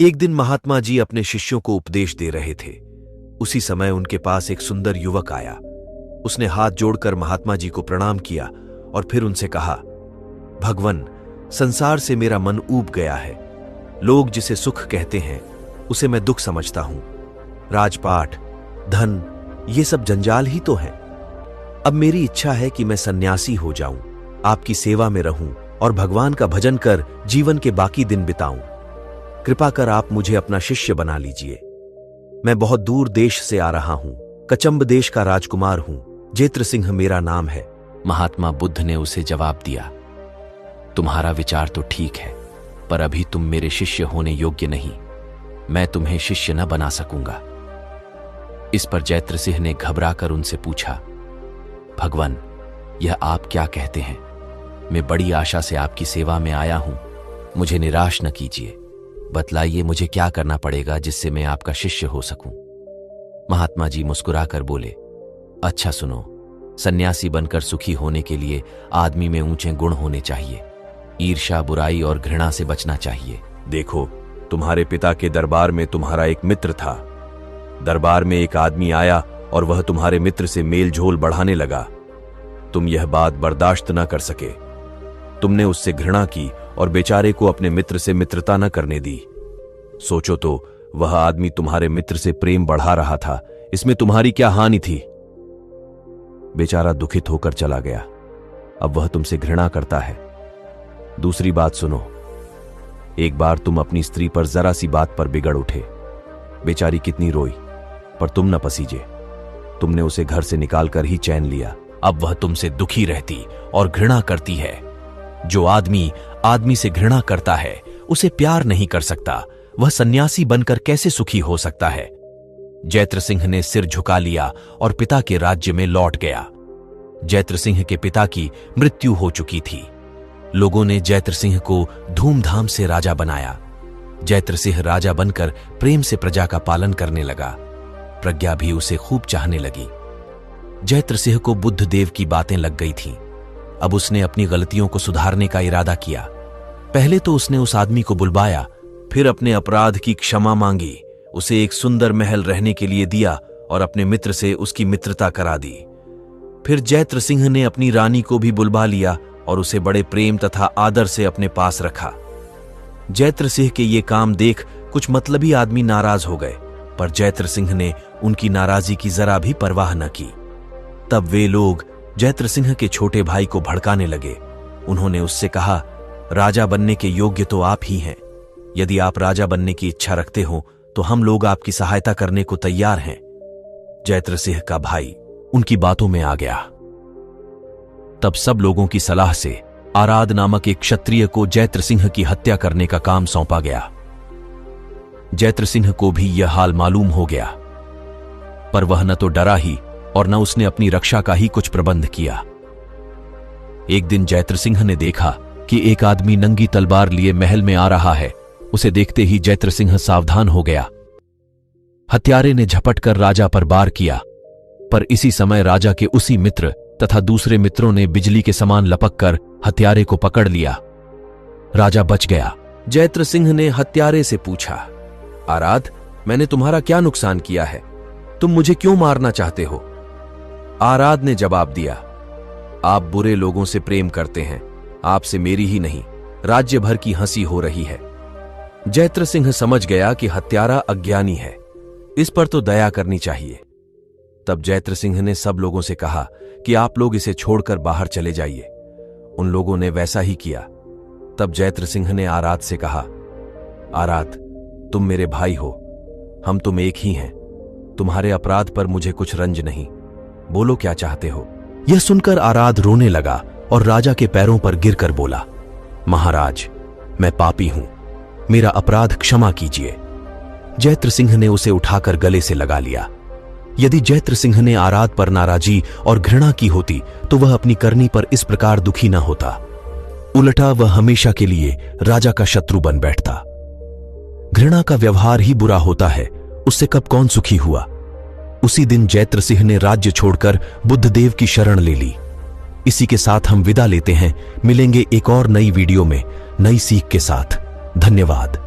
एक दिन महात्मा जी अपने शिष्यों को उपदेश दे रहे थे। उसी समय उनके पास एक सुंदर युवक आया। उसने हाथ जोड़कर महात्मा जी को प्रणाम किया और फिर उनसे कहा, भगवन, संसार से मेरा मन ऊब गया है। लोग जिसे सुख कहते हैं उसे मैं दुख समझता हूं। राजपाट, धन, ये सब जंजाल ही तो है। अब मेरी इच्छा है कि मैं सन्यासी हो जाऊं, आपकी सेवा में रहूं और भगवान का भजन कर जीवन के बाकी दिन बिताऊं। कृपा कर आप मुझे अपना शिष्य बना लीजिए। मैं बहुत दूर देश से आ रहा हूं, कचंब देश का राजकुमार हूं, जेत्र सिंह मेरा नाम है। महात्मा बुद्ध ने उसे जवाब दिया, तुम्हारा विचार तो ठीक है, पर अभी तुम मेरे शिष्य होने योग्य नहीं। मैं तुम्हें शिष्य न बना सकूंगा। इस पर जैत्र सिंह ने घबराकर उनसे पूछा, भगवान, यह आप क्या कहते हैं? मैं बड़ी आशा से आपकी सेवा में आया हूं, मुझे निराश न कीजिए। बतलाइए मुझे क्या करना पड़ेगा जिससे मैं आपका शिष्य हो सकूं। महात्मा जी मुस्कुराकर बोले, अच्छा सुनो, सन्यासी बनकर सुखी होने के लिए आदमी में ऊंचे गुण होने चाहिए। ईर्ष्या, बुराई और घृणा से बचना चाहिए। देखो, तुम्हारे पिता के दरबार में तुम्हारा एक मित्र था। दरबार में एक आदमी आया और वह तुम्हारे मित्र से मेल झोल बढ़ाने लगा। तुम यह बात बर्दाश्त न कर सके। तुमने उससे घृणा की और बेचारे को अपने मित्र से मित्रता न करने दी। सोचो तो, वह आदमी तुम्हारे मित्र से प्रेम बढ़ा रहा था, इसमें तुम्हारी क्या हानि थी? बेचारा दुखित होकर चला गया। अब वह तुमसे घृणा करता है। दूसरी बात सुनो, एक बार तुम अपनी स्त्री पर जरा सी बात पर बिगड़ उठे। बेचारी कितनी रोई, पर तुम न पसीजे। तुमने उसे घर से निकालकर ही चैन लिया। अब वह तुमसे दुखी रहती और घृणा करती है। जो आदमी से घृणा करता है उसे प्यार नहीं कर सकता। वह सन्यासी बनकर कैसे सुखी हो सकता है? जैत्र सिंह ने सिर झुका लिया और पिता के राज्य में लौट गया। जैत्र सिंह के पिता की मृत्यु हो चुकी थी। लोगों ने जैत्र सिंह को धूमधाम से राजा बनाया। जैत्र सिंह राजा बनकर प्रेम से प्रजा का पालन करने लगा। प्रज्ञा भी उसे खूब चाहने लगी। जैत्र सिंह को बुद्ध देव की बातें लग गई थीं। अब उसने अपनी गलतियों को सुधारने का इरादा किया। पहले तो उसने उस आदमी को बुलवाया, फिर अपने अपराध की क्षमा मांगी, उसे एक सुंदर महल रहने के लिए दिया और अपने मित्र से उसकी मित्रता करा दी। फिर जैत्र सिंह ने अपनी रानी को भी बुलवा लिया और उसे बड़े प्रेम तथा आदर से अपने पास रखा। जैत्र सिंह के ये काम देख कुछ मतलबी आदमी नाराज हो गए, पर जैत्र सिंह ने उनकी नाराजगी की जरा भी परवाह न की। तब वे लोग जैत्र सिंह के छोटे भाई को भड़काने लगे। उन्होंने उससे कहा, राजा बनने के योग्य तो आप ही हैं। यदि आप राजा बनने की इच्छा रखते हो तो हम लोग आपकी सहायता करने को तैयार हैं। जैत्र सिंह का भाई उनकी बातों में आ गया। तब सब लोगों की सलाह से आराध नामक एक क्षत्रिय को जैत्र सिंह की हत्या करने का काम सौंपा गया। जैत्र सिंह को भी यह हाल मालूम हो गया, पर वह न तो डरा ही और न उसने अपनी रक्षा का ही कुछ प्रबंध किया। एक दिन जैत्र सिंह ने देखा कि एक आदमी नंगी तलवार लिए महल में आ रहा है। उसे देखते ही जैत्र सिंह सावधान हो गया। हत्यारे ने झपटकर राजा पर वार किया, पर इसी समय राजा के उसी मित्र तथा दूसरे मित्रों ने बिजली के समान लपककर हत्यारे को पकड़ लिया। राजा बच गया। जैत्र सिंह ने हत्यारे से पूछा, आराध, मैंने तुम्हारा क्या नुकसान किया है? तुम मुझे क्यों मारना चाहते हो? आराध ने जवाब दिया, आप बुरे लोगों से प्रेम करते हैं, आपसे मेरी ही नहीं राज्य भर की हंसी हो रही है। जैत्र सिंह समझ गया कि हत्यारा अज्ञानी है, इस पर तो दया करनी चाहिए। तब जैत्र सिंह ने सब लोगों से कहा कि आप लोग इसे छोड़कर बाहर चले जाइए। उन लोगों ने वैसा ही किया। तब जैत्र सिंह ने आराध से कहा, आराध, तुम मेरे भाई हो, हम तुम एक ही हैं। तुम्हारे अपराध पर मुझे कुछ रंज नहीं, बोलो क्या चाहते हो? यह सुनकर आराध रोने लगा और राजा के पैरों पर गिरकर बोला, महाराज, मैं पापी हूं, मेरा अपराध क्षमा कीजिए। जैत्र सिंह ने उसे उठाकर गले से लगा लिया। यदि जैत्र सिंह ने आराध पर नाराजी और घृणा की होती तो वह अपनी करनी पर इस प्रकार दुखी न होता। उल्टा वह हमेशा के लिए राजा का शत्रु बन बैठता। घृणा का व्यवहार ही बुरा होता है, उससे कब कौन सुखी हुआ। उसी दिन जैत्र सिंह ने राज्य छोड़कर बुद्ध देव की शरण ले ली। इसी के साथ हम विदा लेते हैं। मिलेंगे एक और नई वीडियो में नई सीख के साथ। धन्यवाद।